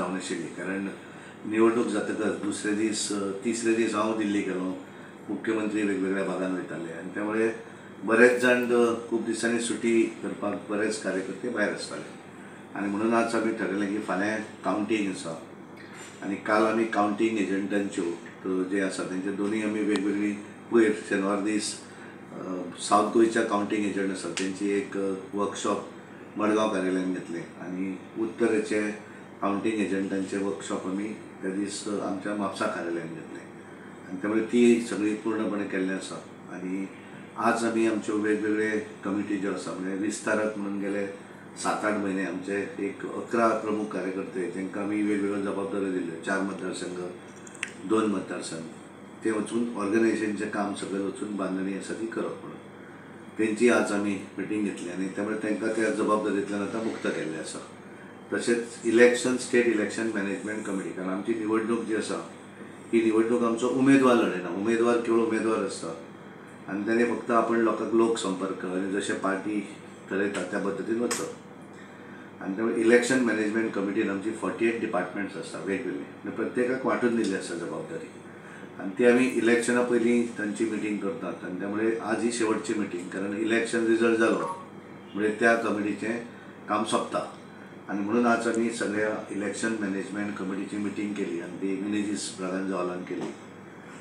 जावन आशिल्ली, कारण निवडणूक जातकच दुसरे दीस तिसरे दीस हांव दिल्ली गेलो, मुख्यमंत्री वेगवेगळ्या भागांत वयताले आनी त्यामुळे बरेच जाण खूब दिसांनी सुटी करपाक बरेच कार्यकर्ते भायर आसताले आनी म्हणून आज आमी ठरयलें की फाल्यां कावंटींग आसा आनी काल आमी कावंटींग एजंटांच्यो जे आसा तेंचे दोनूय आमी वेगवेगळी पयर शेनवार दीस सावथ गोंयच्या कावंटींग एजंट आसा तेंची एक वर्कशॉप मडगांव कार्यालयान घेतलें आनी उत्तरेचे कावंटींग एजंटांचे वर्कशॉप आमी त्या दीस आमच्या म्हापसा कार्यालयान घेतलें आनी त्यामुळे ती सगळी पूर्णपणे केल्लें आसा. आनी आज आमी आमच्यो वेगवेगळे कमिटी ज्यो आसा म्हणजे विस्तारक म्हणून गेले 7-8 म्हयने आमचे एक 11 प्रमुख कार्यकर्ते जेंकां आमी वेगवेगळ्यो जबाबदाऱ्यो दिल्ल्यो, 4 मतदारसंघ 2 मतदारसंघ, ते वचून ऑर्गनायझेशनचें काम सगळें वचून बांदणी आसा ती करप म्हणून तेंची आज आमी मिटींग घेतली आनी त्यामुळे तांकां त्या जबाबदारींतल्यान आतां मुक्त केल्लें आसा. तशेंच election state election management committee, कारण आमची निवडणूक जी आसा ही निवडणूक आमचो उमेदवार लढयना, उमेदवार केवळ उमेदवार आसता आनी ताणें फक्त आपण लोकांक लोक संपर्क आनी जशें पार्टी ठरयता त्या पद्दतीन वचप आनी त्यामुळे इलेक्शन मॅनेजमेंट कमिटीन आमची 48 डिपार्टमेंट्स आसता वेगवेगळे आनी प्रत्येकाक वांटून दिल्ली आसा जबाबदारी आनी ती आमी इलेक्शना पयलीं तांची मिटींग करतात आनी त्यामुळे आज ही शेवटची मिटींग, कारण इलेक्शन रिजल्ट जालो म्हणजे त्या कमिटीचें काम सोंपता आनी म्हणून आज आमी सगळ्या इलेक्शन मॅनेजमेंट कमिटीची मिटींग केली आनी ती मिनेजीस ब्रागांजा हॉलान केली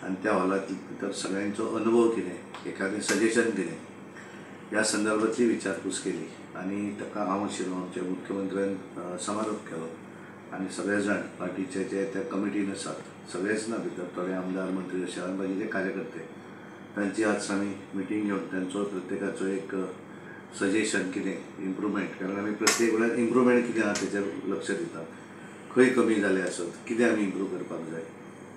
आनी त्या हॉलांत भितर सगळ्यांचो अनुभव कितें, एखादें सजेशन कितें ह्या संदर्भातली विचारपूस केली आनी ताका हांव आशिल्लो आमच्या मुख्यमंत्र्यान समारोप केलो आनी सगळे जाण पार्टीचे जे त्या कमिटीन आसात सगळेच ना भितर थोडे आमदार मंत्री अशे आनी बाकीचे कार्यकर्ते तांची आज आमी मिटींग घेवन तांचो प्रत्येकाचो एक सजेशन कितें इम्प्रुवमेंट, कारण आमी प्रत्येक वेळार इम्प्रुवमेंट कितें आहा तेचेर लक्ष दितात, खंय कमी जालें आसत, कितें आमी इम्प्रूव करपाक जाय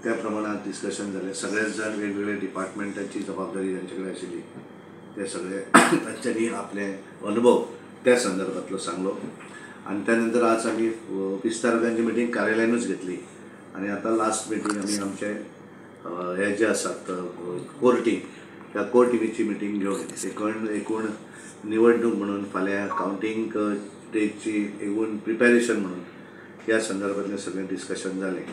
त्या प्रमाणात डिस्कशन जालें. सगळेच जाण वेगवेगळे डिपार्टमेंटाची जबाबदारी तांचे कडेन आशिल्ली ते सगळे तांच्यांनी आपले अनुभव त्या संदर्भातलो सांगलो आनी त्यानंतर आज आमी विस्तारकांची मिटींग कार्यालयानूच घेतली आनी आतां लास्ट मिटींग आमी आमचे हे जे आसात कोर टीम, त्या कोर टिमीची मिटींग घेवन एकूण निवडणूक म्हणून फाल्यां कावंटींग डेची एकूण प्रिपॅरेशन म्हणून ह्या संदर्भातलें सगळें डिस्कशन जालें.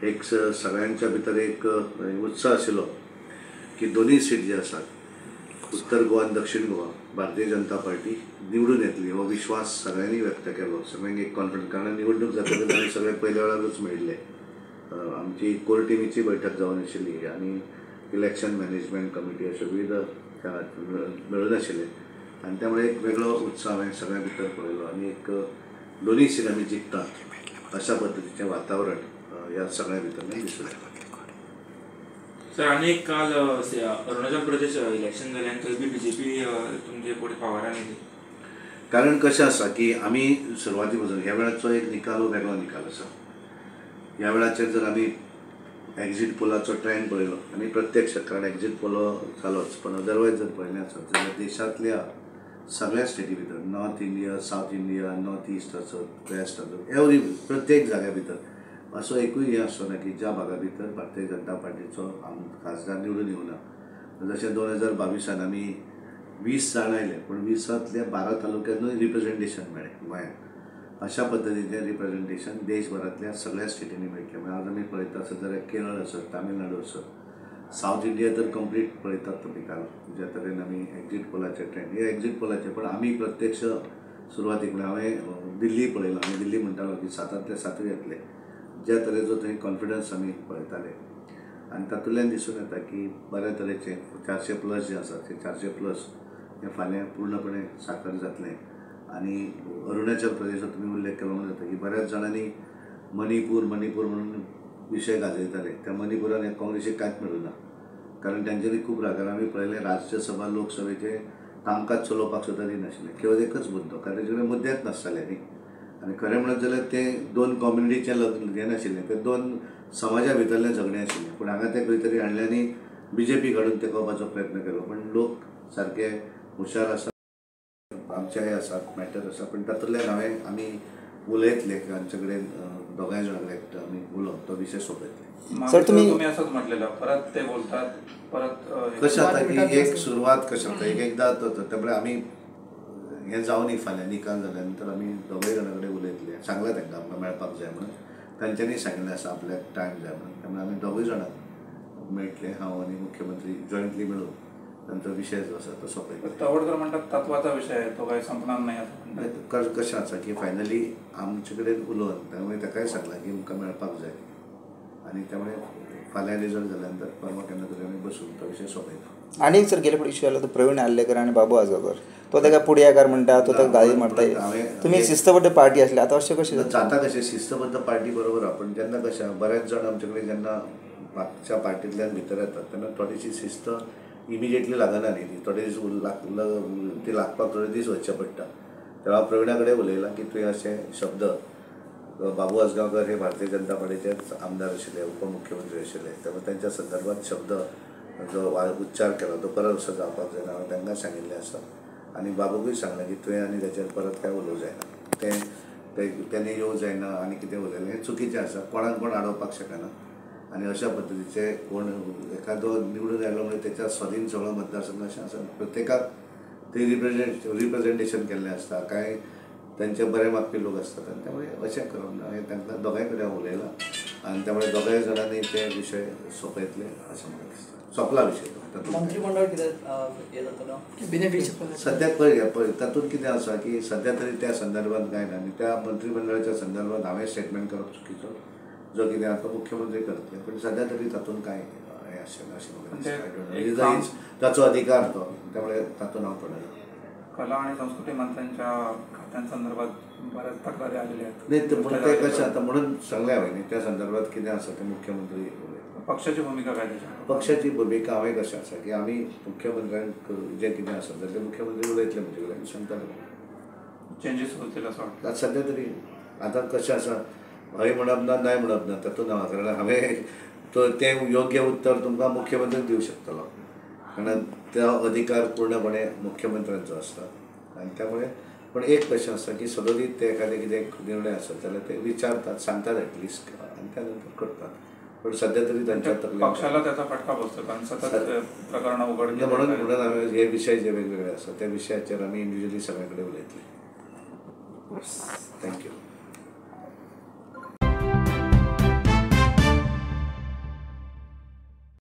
एक सगळ्यांच्या भितर एक उत्साह आशिल्लो की दोनूय सीट जे आसात उत्तर गोवा आनी दक्षिण गोवा भारतीय जनता पार्टी निवडून येतली हो विश्वास सगळ्यांनी व्यक्त केलो. सगळ्यांक एक कॉन्फिडन्स, कारण निवडणूक जातकच आमी सगळे पयल्या वेळारूच मेळिल्ले. आमची कोर टिमीची बैठक जावन आशिल्ली आनी इलेक्शन मॅनेजमेंट कमिटी अशे विविध मेळून आशिल्ले आनी त्यामुळे एक वेगळो उत्साह हांवें सगळ्यां भितर पळयलो आनी एक दोनूय सीट आमी जिखतात अशा पद्दतीचें वातावरण ह्या सगळ्या भितर दिसून येता. सर, आनीक काल अरुणाचल प्रदेश इलेक्शन जालें आनी थंय बी BJP तुमचे फुडें पावरान येयली. कारण कशें आसा की आमी सुरवाती पासून ह्या वेळाचो एक निकाल वेगळो निकाल आसा. ह्या वेळाचेर जर आमी एक्झीट पोलाचो ट्रेंड पळयलो आनी प्रत्यक्ष, कारण एक्झीट पोलो जालोच, पण अदरवायज जर पळयलें आसत जाल्यार देशांतल्या सगळ्या स्टेटी भितर north India, south India, north east आसत, वेस्ट आसत, एवरी प्रत्येक जाग्या भितर असो एकूय हे आसना की ज्या भागा भितर भारतीय जनता पार्टीचो खासदार निवडून येवना. जशें 2022 आमी 20 जाण आयले पूण 20तल्या 12 तालुक्यांनूय रिप्रेझेंटेशन मेळ्ळें गोंयांत. अशा पद्दतीचें रिप्रेझेंटेशन देशभरांतल्या सगळ्या स्टेटींनी मेळटलें. म्हणजे आज आमी पळयता आसत जाल्यार केरळ आसत, तामिळनाडू आसत, सावथ इंडिया तर कंप्लीट पळयतात तुमी काल ज्या तरेन आमी एक्झीट पोलाचे ट्रेंड, हे एक्झीट पोलाचे पण आमी प्रत्यक्ष सुरवातीक हांवें दिल्ली पळयलो आनी दिल्ली म्हणटालो की 7तले 7 येतले. ज्या तरेचो थंय कॉन्फिडन्स आमी पळयताले आनी तातूंतल्यान दिसून येता की बऱ्या तरेचे 400+ जे आसा ते 400+ हे फाल्यां पूर्णपणे साकार जातलें. आनी अरुणाचल प्रदेशाचो तुमी उल्लेख केलो म्हणून जाता की बऱ्याच जाणांनी मणिपूर म्हणून विशय गाजयताले. त्या मणिपुरान हे काँग्रेसीक कांयच मेळूं ना, कारण तांच्यांनी खूब राग, आमी पळयलें राज्यसभा लोकसभेचे कामकाज चलोवपाक सुद्दां दिनाशिल्ले, केवळ एकच मुद्दो, कारण ताचे कडेन मुद्देच नासताले न्ही. आनी खरें म्हणत जाल्यार ते 2 कम्युनिटीचें हें नाशिल्लें, ते 2 समाजा भितरलें झगडें आशिल्लें. पूण हांगा ते खंय तरी हाडल्यांनी BJP काडून तेकोवपाचो प्रयत्न केलो. पण लोक सारके हुशार आसात, आमचे हे आसात, मॅटर आसा, पण तातूंतल्यान आमी उलयतले तांचे कडेन दोगांय जाणां कडेन आमी उलोवन तो विशय सोंपयतले. सर, तुम्ही असंच म्हटलेलं, परत ते बोलतात, परत कशें जाता की एक सुरवात कशें जाता एकदां त्यामुळे आमी हें जावनी फाल्यां निकाल जाल्या नंतर आमी दोगांय जाणां कडेन उलयतले, सांगलां तांकां आमकां मेळपाक जाय म्हणून तांच्यांनी सांगिल्लें आसा आपल्याक टायम जाय म्हणून. त्यामुळे आमी दोगूय जाणां मेळटले, हांव आनी मुख्यमंत्री जॉयंटली मेळून तांचो विशय जो आसा तो सोंपयतले. तवडकर म्हणतात तत्वाचा विषय आहे, तो काही संपणार नाही आता. कशें आसा की फायनली आमचे कडेन उलोवन त्यामुळे ताकाय सांगलां की आमकां मेळपाक जाय आनी त्यामुळे फाल्यां रिजल्ट जाल्या नंतर परवा केन्ना तरी आमी बसून तो विशय सोंपयतलो. आनीक सर गेले फावटी इश्यू आलो तो प्रवीण आल्लेकर आनी बाबू आजगावकर, तो ताका पुडयाकार म्हणटा, तो ताका गाळी मारता. तुमी एक शिस्तबद्ध पार्टी आसली, आतां अशें कशें जाता कशें शिस्तबद्ध पार्टी बरोबर आहा, पण जेन्ना कशें आहा बरेच जाण आमचे कडेन जेन्ना मागच्या पार्टींतल्यान भितर येतात तेन्ना थोडीशी शिस्त इमिजिएटली लागना न्ही, थोडे दीस ती लागपाक थोडे दीस वचचें पडटा. तेव्हा प्रवीणा कडेन उलयलां की तुवें अशे शब्द, बाबू आजगांवकर हे भारतीय जनता पार्टीचेच आमदार आशिल्ले, उपमुख्यमंत्री आशिल्ले, त्यामुळे त्यांच्या संदर्भात शब्द जो उच्चार केला तो परत असो जावपाक जायना, हांवें तांकां सांगिल्लें आसा. आनी बाबूकूय सांगलें की तुवें आनी ताचेर परत काय उलोवंक जायना, तेणी येवंक जायना आनी कितें उलयलें हें चुकीचें आसा, कोणाक कोण आडोवपाक शकना. आनी अशा पद्दतीचे कोण एखादो निवडून आयलो म्हणजे त्याच्या स्वाधीन सगळो मतदारसंघ अशें आसा, प्रत्येकाक ते रिप्रेझेंटेशन केल्लें आसता, कांय त्यांचे बरे मागपी लोक असतात आनी त्यामुळे अशें करून हांवें तांकां दोगांय कडेन उलयलां आनी त्यामुळे दोगांय जाणांनी ते विशय सोंपयतले अशें म्हाका दिसता. सोंपला विशय मंत्रिमंडळ कितें जातलो सद्याक पळय तातूंत कितें आसा की सद्या तरी त्या संदर्भात कांय ना आनी त्या मंत्रिमंडळाच्या संदर्भात हांवें स्टेटमेंट करप चुकीचो, जो कितें आतां मुख्यमंत्री करतले, पण सद्या तरी तातूंत कांय हें आसचें ना अशें म्हाका दिसता. ताचो अधिकार तो, त्यामुळे तातूंत हांव पडना. कला आणि संस्कृती मंत्र्यांच्या खात्यांसंदर्भात बऱ्याच तक्रारी आलेल्या आहेत. नाही ते कशें आता म्हणून सांगलें हांवें न्ही, त्या संदर्भात कितें आसा ते मुख्यमंत्री पक्षाची भूमिका काय त्याच्यात? पक्षाची भूमिका हांवें कशें आसा की आमी मुख्यमंत्र्यांक जें कितें आसा ते मुख्यमंत्री उलयतले म्हणजे कडेन सांगताले. चेंजीस होतील असं वाटतं सद्या तरी. आतां कशें आसा, हय म्हणप ना नाय म्हणप ना तातूंत हांव, कारण हांवें तें योग्य उत्तर तुमकां मुख्यमंत्रीक दिवंक शकतलो, कारण तो अधिकार पूर्णपणे मुख्यमंत्र्यांचो आसता. आनी त्यामुळे पण एक कशें आसा की सदोदीत ते एखादे कितें निर्णय आसत जाल्यार ते विचारतात, सांगतात एटलिस्ट आनी त्या नंतर करतात. पण सध्या तरी त्यांच्या पक्षाला त्याचा फटका बसतो कारण सतत प्रकरणं उघडली म्हणून हांवें हे विशय जे वेगवेगळे आसा त्या विशयाचेर आमी इंडिव्हिज्युअली सगळे कडेन उलयतले. थँक्यू.